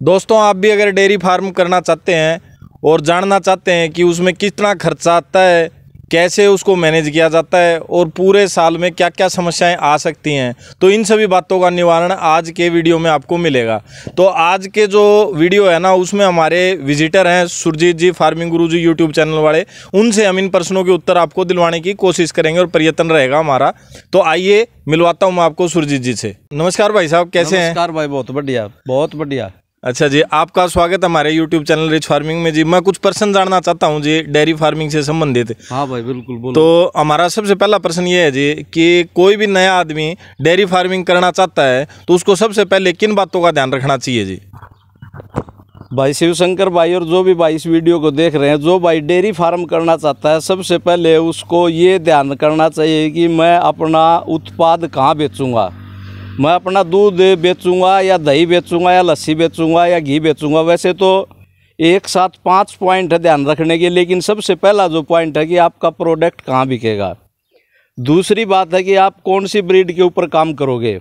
दोस्तों, आप भी अगर डेयरी फार्म करना चाहते हैं और जानना चाहते हैं कि उसमें कितना खर्चा आता है, कैसे उसको मैनेज किया जाता है और पूरे साल में क्या क्या समस्याएं आ सकती हैं, तो इन सभी बातों का निवारण आज के वीडियो में आपको मिलेगा। तो आज के जो वीडियो है ना, उसमें हमारे विजिटर हैं सुरजीत जी, फार्मिंग गुरु जी यूट्यूब चैनल वाले। उनसे हम इन प्रश्नों के उत्तर आपको दिलवाने की कोशिश करेंगे और प्रयत्न रहेगा हमारा। तो आइए मिलवाता हूँ मैं आपको सुरजीत जी से। नमस्कार भाई साहब, कैसे हैं? नमस्कार भाई, बहुत बढ़िया, बहुत बढ़िया। अच्छा जी, आपका स्वागत हमारे YouTube चैनल रिच फार्मिंग में। जी, मैं कुछ प्रश्न जानना चाहता हूँ जी, डेयरी फार्मिंग से संबंधित। हाँ भाई, बिल्कुल बोलो। तो हमारा सबसे पहला प्रश्न ये है जी कि कोई भी नया आदमी डेयरी फार्मिंग करना चाहता है तो उसको सबसे पहले किन बातों का ध्यान रखना चाहिए जी? भाई शिवशंकर भाई और जो भी भाई इस वीडियो को देख रहे हैं, जो भाई डेयरी फार्म करना चाहता है, सबसे पहले उसको ये ध्यान करना चाहिए कि मैं अपना उत्पाद कहाँ बेचूँगा। मैं अपना दूध बेचूंगा या दही बेचूंगा या लस्सी बेचूंगा या घी बेचूंगा। वैसे तो एक साथ 5 पॉइंट है ध्यान रखने के, लेकिन सबसे पहला जो पॉइंट है कि आपका प्रोडक्ट कहाँ बिकेगा। दूसरी बात है कि आप कौन सी ब्रीड के ऊपर काम करोगे।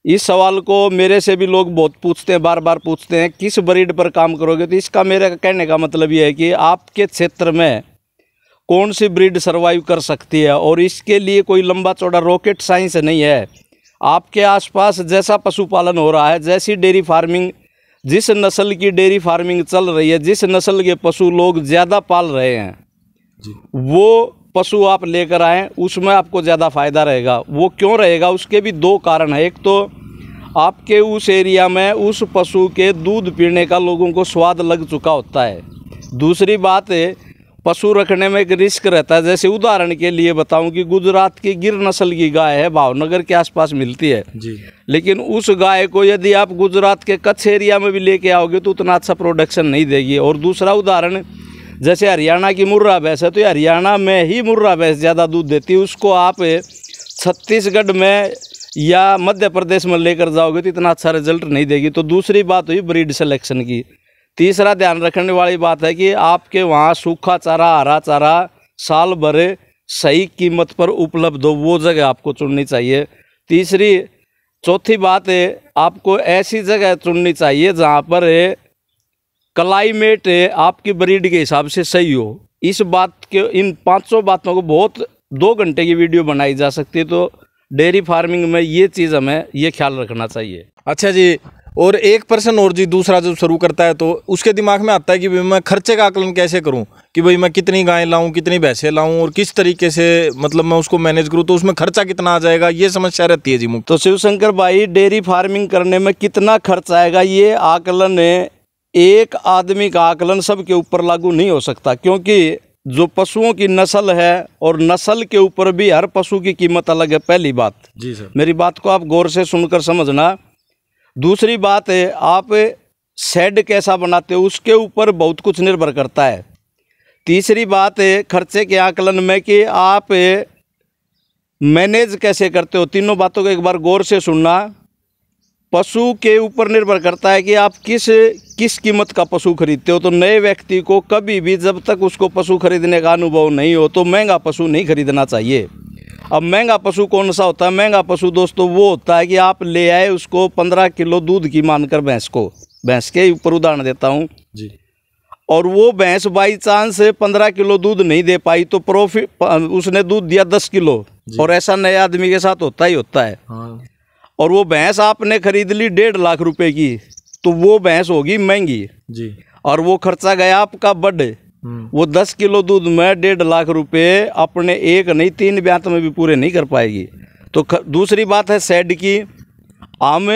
इस सवाल को मेरे से भी लोग बहुत पूछते हैं, बार बार पूछते हैं, किस ब्रीड पर काम करोगे। तो इसका मेरे कहने का मतलब ये है कि आपके क्षेत्र में कौन सी ब्रीड सर्वाइव कर सकती है, और इसके लिए कोई लंबा चौड़ा रॉकेट साइंस नहीं है। आपके आसपास जैसा पशुपालन हो रहा है, जैसी डेयरी फार्मिंग, जिस नस्ल की डेयरी फार्मिंग चल रही है, जिस नस्ल के पशु लोग ज़्यादा पाल रहे हैं जी, वो पशु आप लेकर आएँ, उसमें आपको ज़्यादा फ़ायदा रहेगा। वो क्यों रहेगा, उसके भी 2 कारण हैं। एक तो आपके उस एरिया में उस पशु के दूध पीने का लोगों को स्वाद लग चुका होता है। दूसरी बात है, पशु रखने में एक रिस्क रहता है। जैसे उदाहरण के लिए बताऊं कि गुजरात की गिर नस्ल की गाय है, भावनगर के आसपास मिलती है जी, लेकिन उस गाय को यदि आप गुजरात के कच्छ एरिया में भी लेके आओगे तो उतना अच्छा प्रोडक्शन नहीं देगी। और दूसरा उदाहरण, जैसे हरियाणा की मुर्रा भैंस है, तो हरियाणा में ही मुर्रा भैंस ज़्यादा दूध देती है। उसको आप छत्तीसगढ़ में या मध्य प्रदेश में लेकर जाओगे तो इतना अच्छा रिजल्ट नहीं देगी। तो दूसरी बात हुई ब्रीड सिलेक्शन की। तीसरा ध्यान रखने वाली बात है कि आपके वहाँ सूखा चारा, हरा चारा साल भर सही कीमत पर उपलब्ध हो, वो जगह आपको चुननी चाहिए। चौथी बात है, आपको ऐसी जगह चुननी चाहिए जहाँ पर क्लाइमेट आपकी ब्रीड के हिसाब से सही हो। इस बात के, इन 5 बातों को बहुत 2 घंटे की वीडियो बनाई जा सकती है। तो डेयरी फार्मिंग में ये चीज़ हमें ये ख्याल रखना चाहिए। अच्छा जी, और एक पर्सन और जी, दूसरा जब शुरू करता है तो उसके दिमाग में आता है कि भाई मैं खर्चे का आकलन कैसे करूं, कि भाई मैं कितनी गायें लाऊं, कितनी भैंसें लाऊं और किस तरीके से मतलब मैं उसको मैनेज करूं, तो उसमें खर्चा कितना आ जाएगा, ये समस्या रहती है जी मुझे। तो शिवशंकर भाई, डेयरी फार्मिंग करने में कितना खर्च आएगा, ये आकलन एक आदमी का आकलन सबके ऊपर लागू नहीं हो सकता, क्योंकि जो पशुओं की नस्ल है और नस्ल के ऊपर भी हर पशु की कीमत अलग है। पहली बात जी सर, मेरी बात को आप गौर से सुनकर समझना। दूसरी बात है, आप शेड कैसा बनाते हो, उसके ऊपर बहुत कुछ निर्भर करता है। तीसरी बात है खर्चे के आकलन में कि आप मैनेज कैसे करते हो। तीनों बातों को एक बार गौर से सुनना। पशु के ऊपर निर्भर करता है कि आप किस कीमत का पशु खरीदते हो। तो नए व्यक्ति को कभी भी, जब तक उसको पशु खरीदने का अनुभव नहीं हो, तो महंगा पशु नहीं खरीदना चाहिए। अब महंगा पशु कौन सा होता है? महंगा पशु दोस्तों वो होता है कि आप ले आए उसको 15 किलो दूध की मानकर, भैंस के ऊपर उदाहरण देता हूँ जी, और वो भैंस बाई चांस 15 किलो दूध नहीं दे पाई तो प्रॉफिट, उसने दूध दिया 10 किलो, और ऐसा नए आदमी के साथ होता ही होता है। हाँ। और वो भैंस आपने खरीद ली 1.5 लाख रुपए की, तो वो भैंस होगी महंगी जी, और वो खर्चा गया आपका बढ़। वो 10 किलो दूध में 1.5 लाख रुपए अपने 1 नहीं 3 ब्यात में भी पूरे नहीं कर पाएगी। तो दूसरी बात है शेड की। हम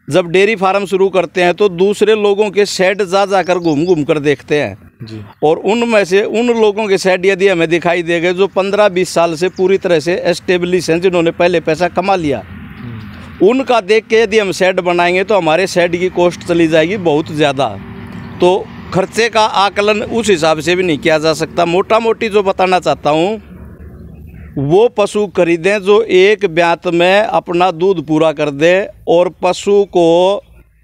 जब डेयरी फार्म शुरू करते हैं तो दूसरे लोगों के शेड जाकर घूम कर देखते हैं जी, और उनमें से उन लोगों के शेड यदि हमें दिखाई दे गए जो 15-20 साल से पूरी तरह से एस्टेब्लिश हैं, जिन्होंने पहले पैसा कमा लिया, उनका देख के यदि हम शेड बनाएंगे तो हमारे शेड की कॉस्ट चली जाएगी बहुत ज़्यादा। तो खर्चे का आकलन उस हिसाब से भी नहीं किया जा सकता। मोटा मोटी जो बताना चाहता हूँ, वो पशु खरीदें जो एक ब्यात में अपना दूध पूरा कर दे, और पशु को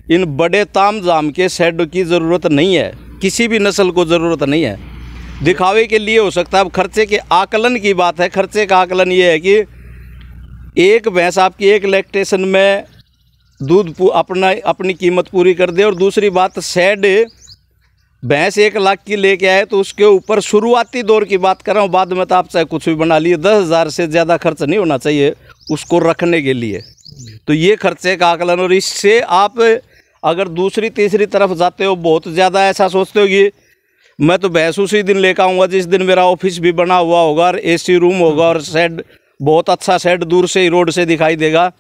इन बड़े तामझाम के शेड की ज़रूरत नहीं है, किसी भी नस्ल को ज़रूरत नहीं है। दिखावे के लिए हो सकता है। अब खर्चे के आकलन की बात है। खर्चे का आकलन ये है कि एक भैंस आपकी एक लैक्टेशन में दूध अपनी कीमत पूरी कर दे। और दूसरी बात, शेड भैंस 1 लाख की लेके आए तो उसके ऊपर शुरुआती दौर की बात कर रहा हूँ, बाद में तो आप चाहे कुछ भी बना लिए, 10,000 से ज़्यादा खर्च नहीं होना चाहिए उसको रखने के लिए। तो ये खर्चे का आकलन, और इससे आप अगर दूसरी तीसरी तरफ जाते हो, बहुत ज़्यादा ऐसा सोचते हो कि मैं तो भैंस उसी दिन लेकर आऊँगा जिस दिन मेरा ऑफिस भी बना हुआ होगा और AC रूम होगा और शेड बहुत अच्छा शेड दूर से ही रोड से दिखाई देगा,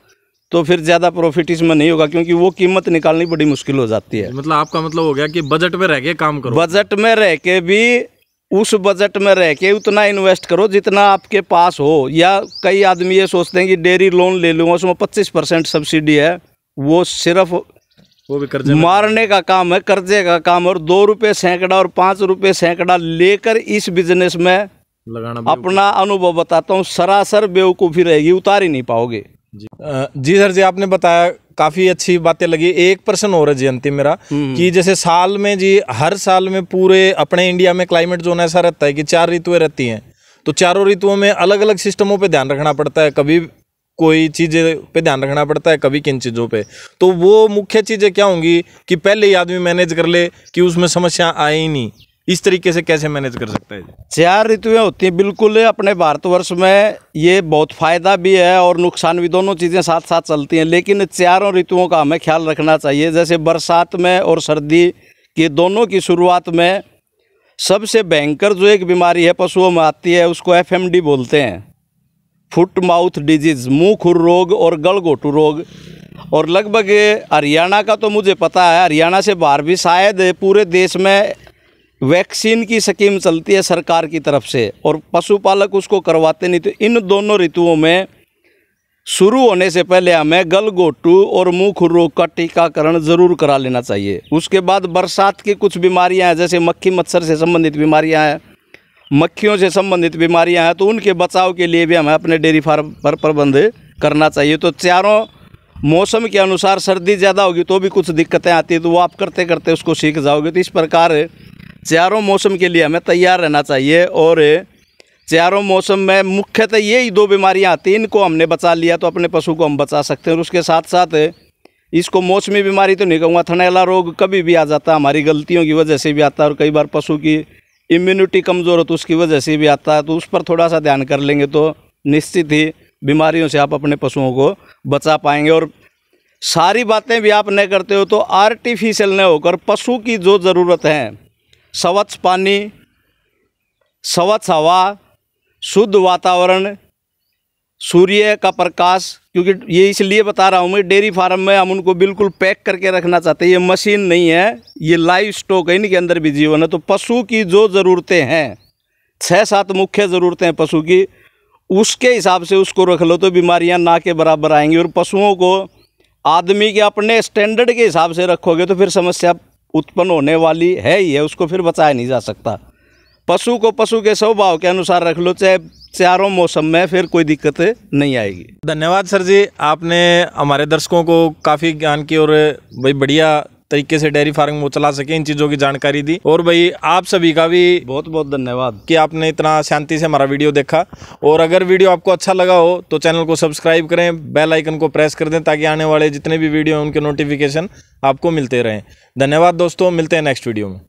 तो फिर ज़्यादा प्रॉफिट इसमें नहीं होगा, क्योंकि वो कीमत निकालनी बड़ी मुश्किल हो जाती है। मतलब आपका मतलब हो गया कि बजट में रह के काम करो। बजट में रह के भी, उस बजट में रह के उतना इन्वेस्ट करो जितना आपके पास हो। या कई आदमी ये सोचते हैं कि डेयरी लोन ले लूँगा, उसमें 25% सब्सिडी है, वो सिर्फ वो भी कर्जे मारने का काम है, कर्जे का काम। और 2 रुपये सैकड़ा और 5 रुपये सैकड़ा लेकर इस बिजनेस में लगाना, अपना अनुभव बताता हूँ, सरासर बेवकूफ़ी रहेगी, उतार ही नहीं पाओगे। जी सर जी, आपने बताया, काफ़ी अच्छी बातें लगी। एक प्रश्न हो रहा है जी अंतिम मेरा, कि जैसे साल में जी, हर साल में पूरे अपने इंडिया में क्लाइमेट जोन ऐसा रहता है कि 4 ऋतुएं रहती हैं, तो चारों ऋतुओं में अलग अलग सिस्टमों पे ध्यान रखना पड़ता है। कभी कोई चीज़ें पे ध्यान रखना पड़ता है, कभी किन चीज़ों पे। तो वो मुख्य चीज़ें क्या होंगी कि पहले ही आदमी मैनेज कर ले कि उसमें समस्या आए ही नहीं, इस तरीके से कैसे मैनेज कर सकता है? 4 ऋतुएं होती हैं बिल्कुल। अपने भारतवर्ष में ये बहुत फ़ायदा भी है और नुकसान भी, दोनों चीज़ें साथ साथ चलती हैं, लेकिन चारों ऋतुओं का हमें ख्याल रखना चाहिए। जैसे बरसात में और सर्दी की दोनों की शुरुआत में सबसे भयंकर जो एक बीमारी है पशुओं में आती है, उसको FMD बोलते हैं, फुट माउथ डिजीज़, मुँह खुर रोग और गलघोटू रोग। और लगभग हरियाणा का तो मुझे पता है, हरियाणा से बाहर भी शायद पूरे देश में वैक्सीन की स्कीम चलती है सरकार की तरफ से, और पशुपालक उसको करवाते नहीं। तो इन दोनों ऋतुओं में शुरू होने से पहले हमें गलघोटू और मुँह खुर रोग का टीकाकरण ज़रूर करा लेना चाहिए। उसके बाद बरसात की कुछ बीमारियां हैं, जैसे मक्खी मच्छर से संबंधित बीमारियां हैं, मक्खियों से संबंधित बीमारियां हैं, तो उनके बचाव के लिए भी हमें अपने डेयरी फार्म पर प्रबंध करना चाहिए। तो चारों मौसम के अनुसार, सर्दी ज़्यादा होगी तो भी कुछ दिक्कतें आती हैं, तो वो आप करते करते उसको सीख जाओगे। तो इस प्रकार चारों मौसम के लिए हमें तैयार रहना चाहिए। और चारों मौसम में मुख्यतः यही 2 बीमारियां आती हैं, इनको हमने बचा लिया तो अपने पशु को हम बचा सकते हैं। और उसके साथ साथ इसको मौसमी बीमारी तो नहीं कहूँगा, थनैला रोग कभी भी आ जाता है, हमारी गलतियों की वजह से भी आता है, और कई बार पशु की इम्यूनिटी कमज़ोर हो तो उसकी वजह से भी आता है। तो उस पर थोड़ा सा ध्यान कर लेंगे तो निश्चित ही बीमारियों से आप अपने पशुओं को बचा पाएंगे। और सारी बातें भी आप नहीं करते हो तो आर्टिफिशियल न होकर पशु की जो ज़रूरत है, स्वच्छ पानी, स्वच्छ हवा, शुद्ध वातावरण, सूर्य का प्रकाश, क्योंकि ये इसलिए बता रहा हूँ मैं, डेयरी फार्म में हम उनको बिल्कुल पैक करके रखना चाहते हैं। ये मशीन नहीं है, ये लाइव स्टॉक है, इनके अंदर भी जीवन है। तो पशु की जो ज़रूरतें हैं, 6-7 मुख्य ज़रूरतें हैं पशु की, उसके हिसाब से उसको रख लो तो बीमारियां ना के बराबर आएंगी। और पशुओं को आदमी के अपने स्टैंडर्ड के हिसाब से रखोगे तो फिर समस्या उत्पन्न होने वाली है ही है, उसको फिर बचाया नहीं जा सकता। पशु को पशु के स्वभाव के अनुसार रख लो, चाहे चारों मौसम में, फिर कोई दिक्कत नहीं आएगी। धन्यवाद सर जी, आपने हमारे दर्शकों को काफ़ी ज्ञान की और भाई बढ़िया तरीके से डेयरी फार्मिंग वो चला सके, इन चीज़ों की जानकारी दी। और भाई आप सभी का भी बहुत बहुत धन्यवाद कि आपने इतना शांति से हमारा वीडियो देखा। और अगर वीडियो आपको अच्छा लगा हो तो चैनल को सब्सक्राइब करें, बेल आइकन को प्रेस कर दें, ताकि आने वाले जितने भी वीडियो हैं उनके नोटिफिकेशन आपको मिलते रहें। धन्यवाद दोस्तों, मिलते हैं नेक्स्ट वीडियो में।